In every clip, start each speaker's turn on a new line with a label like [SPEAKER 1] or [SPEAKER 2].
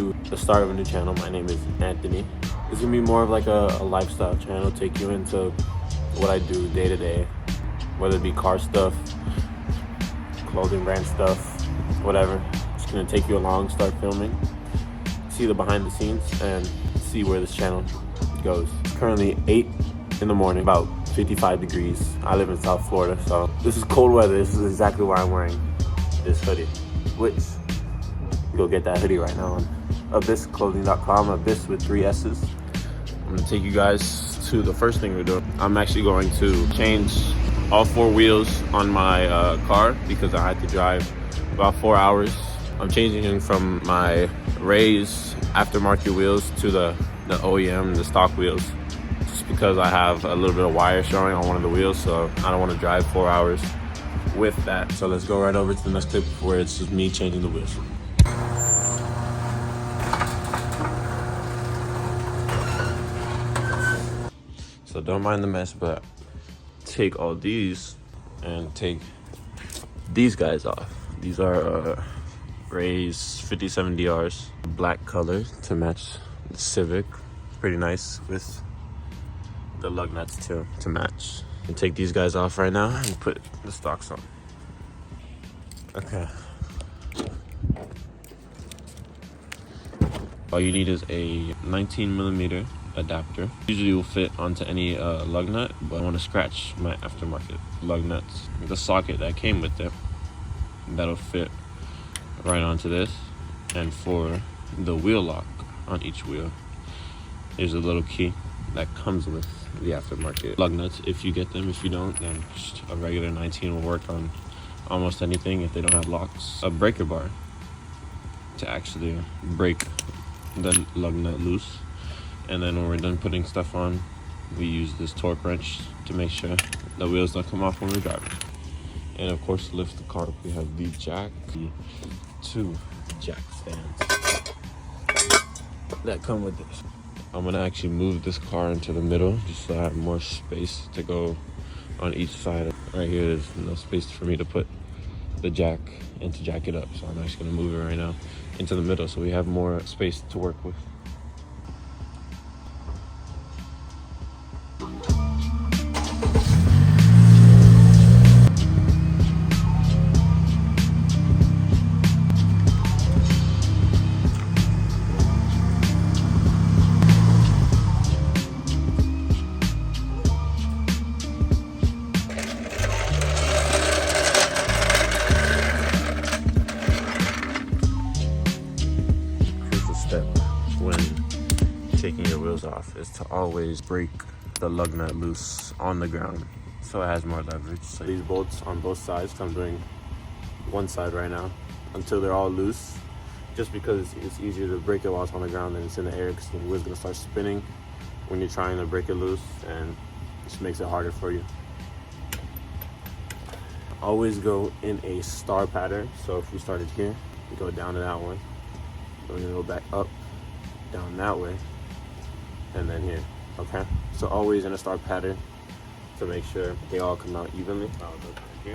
[SPEAKER 1] to the start of a new channel. My name is Anthony. It's gonna be more of like a lifestyle channel, take you into what I do day to day, whether it be car stuff, clothing brand stuff, whatever. It's gonna take you along, start filming, see the behind the scenes, and see where this channel goes. It's currently 8 in the morning, about 55 degrees. I live in South Florida, so this is cold weather. This is exactly why I'm wearing this hoodie, which go get that hoodie right now on abysssclothing.com, abyss with 3 S's. I'm gonna take you guys to the first thing we're doing. I'm actually going to change all 4 wheels on my car because I had to drive about 4 hours. I'm changing from my Rays aftermarket wheels to the OEM, the stock wheels, just because I have a little bit of wire showing on one of the wheels, so I don't want to drive 4 hours with that. So let's go right over to the next clip where it's just me changing the wheels. So don't mind the mess, but take all these and take these guys off. These are Rays 57DRs, black color to match the Civic. Pretty nice with the lug nuts too to match. And take these guys off right now and put the stocks on. Okay. All you need is a 19mm adapter. Usually will fit onto any lug nut, but I want to scratch my aftermarket lug nuts. The socket that came with it, that'll fit right onto this. And for the wheel lock on each wheel, there's a little key that comes with the aftermarket lug nuts if you get them. If you don't, then just a regular 19 will work on almost anything if they don't have locks. A breaker bar to actually break the lug nut loose. And then when we're done putting stuff on, we use this torque wrench to make sure the wheels don't come off when we're driving. And of course, to lift the car up, we have the 2 jack stands that come with this. I'm gonna actually move this car into the middle just so I have more space to go on each side. Right here, there's no space for me to put the jack and to jack it up. So I'm actually gonna move it right now into the middle so we have more space to work with. When taking your wheels off is to always break the lug nut loose on the ground so it has more leverage. So these bolts on both sides, I'm doing one side right now until they're all loose, just because it's easier to break it while it's on the ground than it's in the air, because the wheel's gonna start spinning when you're trying to break it loose, and it just makes it harder for you. Always go in a star pattern. So if we started here, we go down to that one, then we're gonna go back up, down that way, and then here. Okay, so always in a star pattern to make sure they all come out evenly. I'll go here.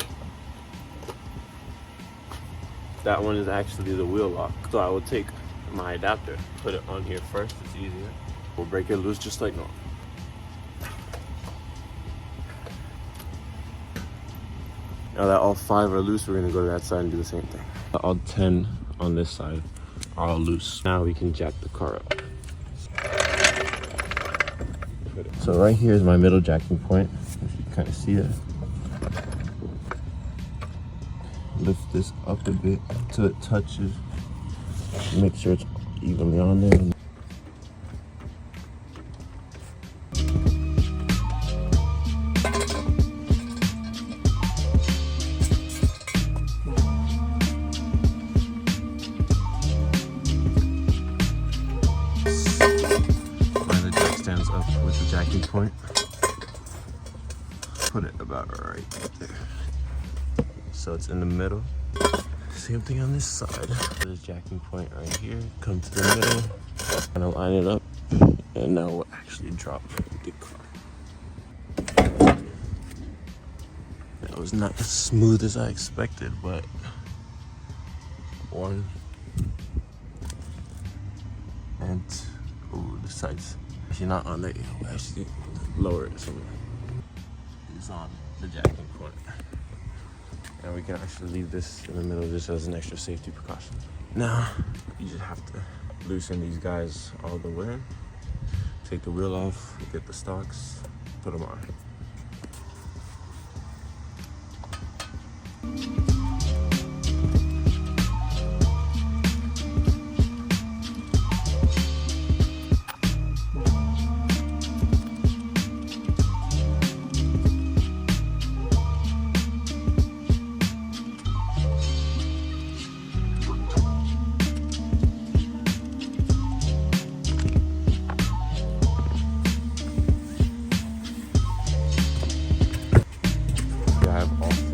[SPEAKER 1] That one is actually the wheel lock, so I will take my adapter, put it on here first. It's easier. We'll break it loose just like normal. Now that all 5 are loose, we're gonna go to that side and do the same thing. All 10 on this side are all loose. Now we can jack the car up. So right here is my middle jacking point. If you can kind of see it. Lift this up a bit until it touches. Make sure it's evenly on there. Up with the jacking point, put it about right there so it's in the middle. Same thing on this side. This jacking point right here, come to the middle, kind of line it up, and now we'll actually drop the car. That was not as smooth as I expected, but 1, And ooh, the sights. Actually not on there. We'll actually lower it somewhere. It's on the jacking corner. And we can actually leave this in the middle just as an extra safety precaution. Now, you just have to loosen these guys all the way. Take the wheel off, get the stocks, put them on.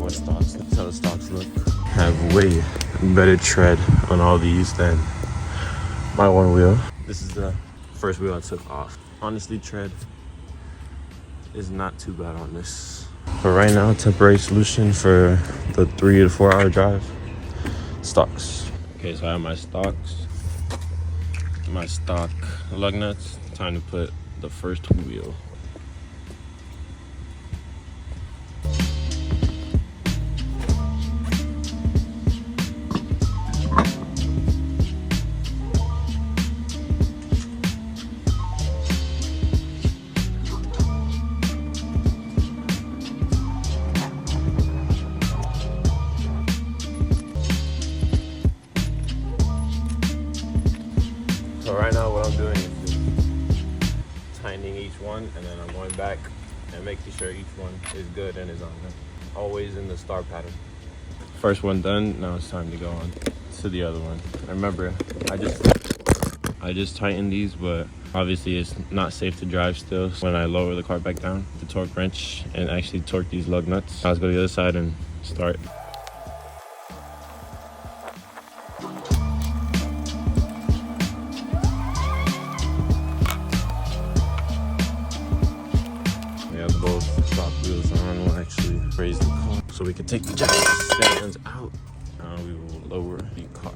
[SPEAKER 1] Stocks. That's how the stocks look. Have way better tread on all these than my one wheel. This is the first wheel I took off. Honestly, tread is not too bad on this. But right now, temporary solution for the 3 to 4 hour drive, stocks. Okay, so I have my stocks, my stock lug nuts. Time to put the first wheel. So right now what I'm doing is just tightening each one, and then I'm going back and making sure each one is good and is on there. Always in the star pattern. First one done, now it's time to go on to the other one. Remember, I just tightened these, but obviously it's not safe to drive still. So when I lower the car back down, the torque wrench and actually torque these lug nuts. Let's go to the other side and start. Both top wheels on. We'll actually raise the car so we can take the jack stands out. Now we will lower the car.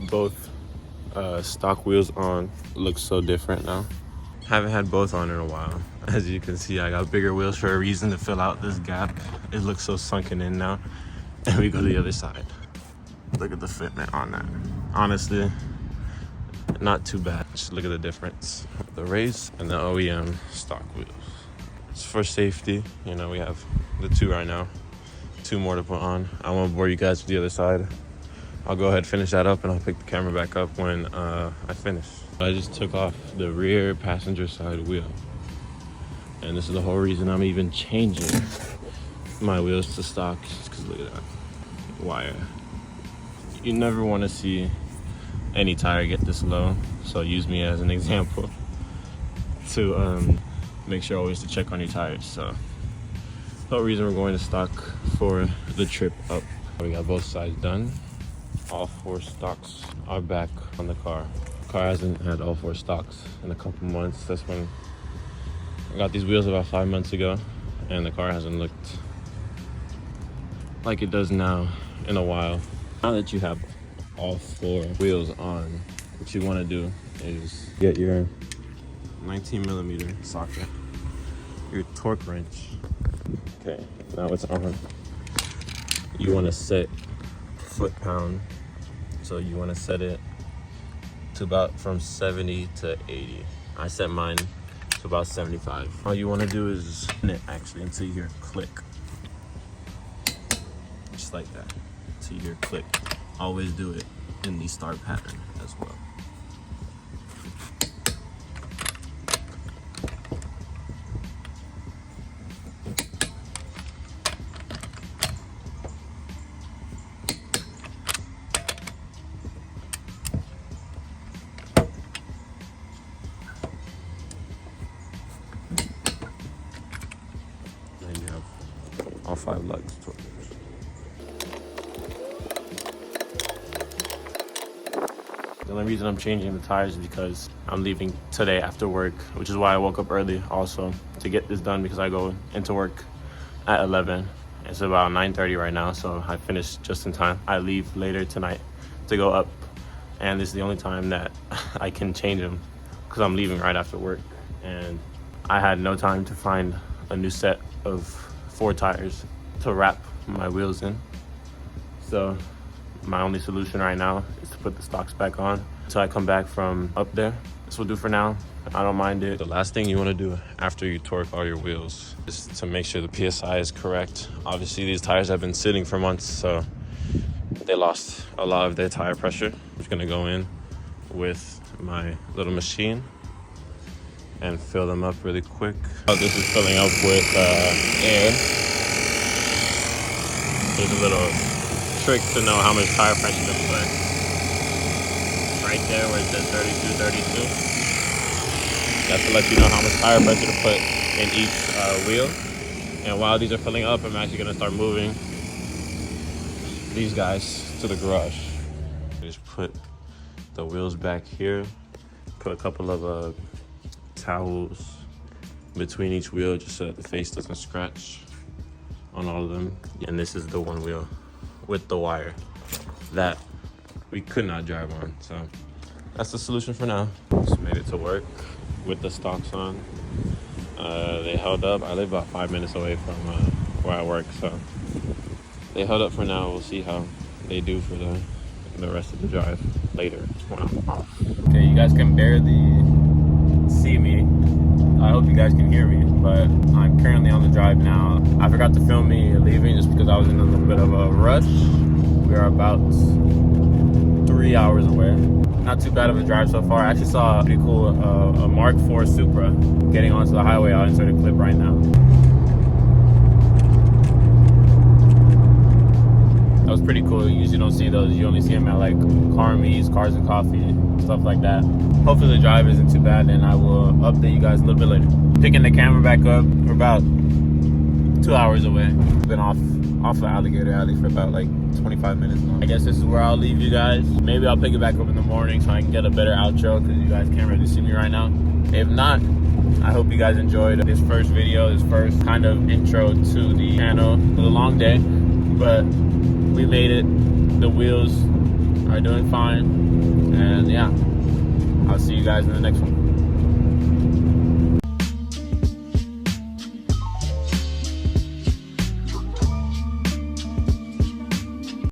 [SPEAKER 1] Both stock wheels on. Looks so different now. Haven't had both on in a while. As you can see, I got bigger wheels for a reason, to fill out this gap. It looks so sunken in now. And we go to the other side. Look at the fitment on that. Honestly, not too bad. Just look at the difference. The race and the OEM stock wheels. It's for safety. You know, we have the 2 right now. 2 more to put on. I won't bore you guys with the other side. I'll go ahead and finish that up, and I'll pick the camera back up when I finish. I just took off the rear passenger side wheel. And this is the whole reason I'm even changing my wheels to stock. Just because look at that wire. You never want to see any tire get this low, so use me as an example to make sure always to check on your tires. So the whole reason we're going to stock for the trip up. We got both sides done. All 4 stocks are back on the car. The car hasn't had all 4 stocks in a couple months. That's when I got these wheels about 5 months ago, and the car hasn't looked like it does now in a while. Now that you have all 4 wheels on, what you want to do is get your 19mm socket, your torque wrench. Okay, now it's on. You want to set foot-pound, so you want to set it to about from 70 to 80. I set mine to about 75. All you want to do is spin it actually until you hear a click. Just like that. Until you hear a click. Always do it in the star pattern as well. Then you have all 5 lugs. The only reason I'm changing the tires is because I'm leaving today after work, which is why I woke up early also to get this done, because I go into work at 11 It's about 9:30 right now, so I finished just in time. I leave later tonight to go up, and this is the only time that I can change them because I'm leaving right after work, and I had no time to find a new set of 4 tires to wrap my wheels in. So my only solution right now is to put the stocks back on until I come back from up there. This will do for now. I don't mind it. The last thing you want to do after you torque all your wheels is to make sure the PSI is correct. Obviously, these tires have been sitting for months, so they lost a lot of their tire pressure. I'm just gonna go in with my little machine and fill them up really quick. This is filling up with air. There's a little trick to know how much tire pressure to put. Right there where it says 32, 32. That's to let you know how much tire pressure to put in each wheel. And while these are filling up, I'm actually gonna start moving these guys to the garage. Just put the wheels back here. Put a couple of towels between each wheel just so that the face doesn't scratch on all of them. And this is the one wheel with the wire that we could not drive on. So that's the solution for now. Just made it to work with the stocks on. They held up. I live about 5 minutes away from where I work, so they held up for now. We'll see how they do for the rest of the drive later when I'm off. Okay, you guys can barely see me. I hope you guys can hear me, but I'm currently on the drive now. I forgot to film me leaving just because I was in a little bit of a rush. We are about 3 hours away. Not too bad of a drive so far. I actually saw a pretty cool a Mark IV Supra getting onto the highway. I'll insert a clip right now. That was pretty cool. You usually don't see those. You only see them at like car meets, cars and coffee, stuff like that. Hopefully the drive isn't too bad, and I will update you guys a little bit later. Picking the camera back up. We're about 2 hours away. Been off the Alligator Alley for about like 25 minutes now. I guess this is where I'll leave you guys. Maybe I'll pick it back up in the morning so I can get a better outro because you guys can't really see me right now. If not, I hope you guys enjoyed this first video, this first kind of intro to the channel. It was a long day, but we made it. The wheels are doing fine, and yeah, I'll see you guys in the next one.